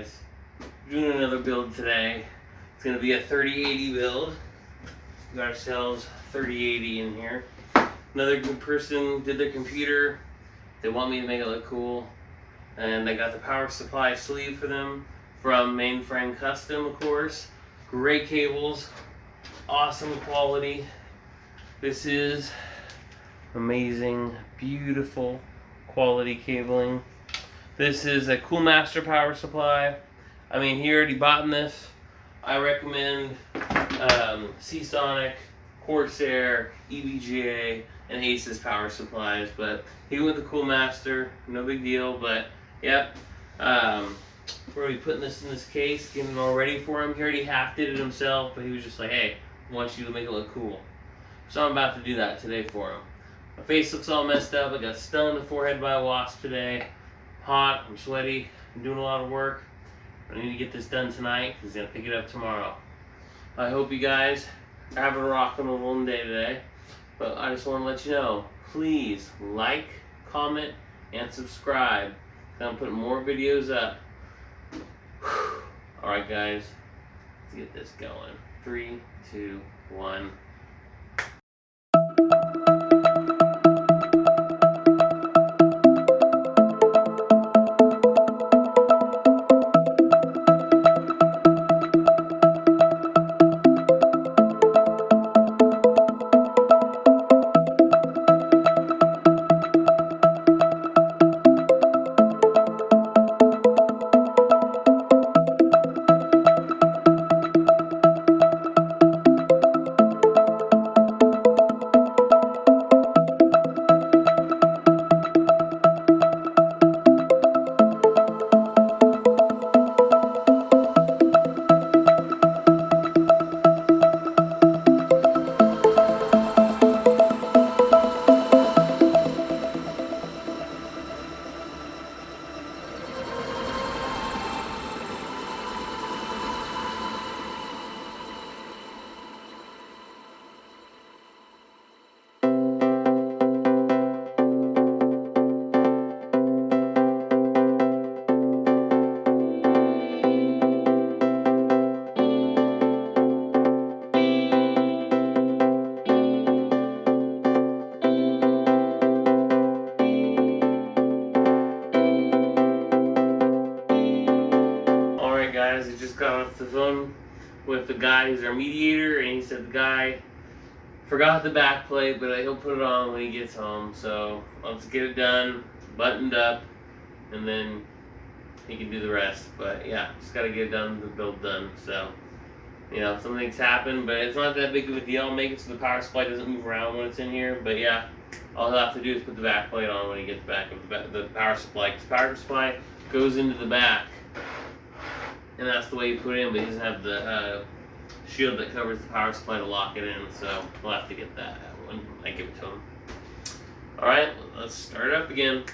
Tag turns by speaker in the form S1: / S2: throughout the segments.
S1: guys, doing another build today. It's going to be a 3080 build. We got ourselves 3080 in here. Another good person did their computer. They want me to make it look cool. And I got the power supply sleeve for them from Mainframe Custom, of course. Great cables, awesome quality. This is amazing, beautiful quality cabling. This is a Coolmaster power supply. I mean, he already bought this. I recommend Seasonic, Corsair, EVGA, and Asus power supplies, but he went with the Coolmaster, no big deal. But yep, we're gonna be putting this in this case, getting it all ready for him. He already half did it himself, but he was just like, hey, I want you to make it look cool. So I'm about to do that today for him. My face looks all messed up. I got stung in the forehead by a wasp today. Hot, I'm sweaty, I'm doing a lot of work. I need to get this done tonight because I'm gonna pick it up tomorrow. I hope you guys are having a rockin' one day today. But I just want to let you know, please like, comment, and subscribe. I'm putting more videos up. Alright guys, let's get this going. 3, 2, 1. Guys, I just got off the phone with the guy who's our mediator, and he said the guy forgot the back plate, but he'll put it on when he gets home. So let's get it done, buttoned up, and then he can do the rest. But yeah, just gotta get it done, the build done. So you know, some things happen, but it's not that big of a deal. I'll make it so the power supply doesn't move around when it's in here. But yeah, all he'll have to do is put the back plate on when he gets back of the power supply. Because the power supply goes into the back. And that's the way you put it in, but he doesn't have the shield that covers the power supply to lock it in, so we'll have to get that when I give it to him. Alright, let's start it up again.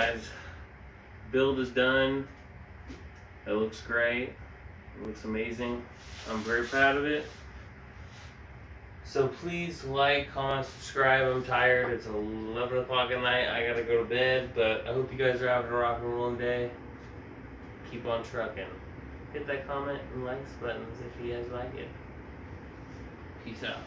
S1: guys, build is done. It looks great. It looks amazing. I'm very proud of it. So please like, comment, subscribe. I'm tired. It's 11 o'clock at night. I gotta go to bed. But I hope you guys are having a rock and rolling day. Keep on trucking. Hit that comment and likes buttons if you guys like it. Peace out.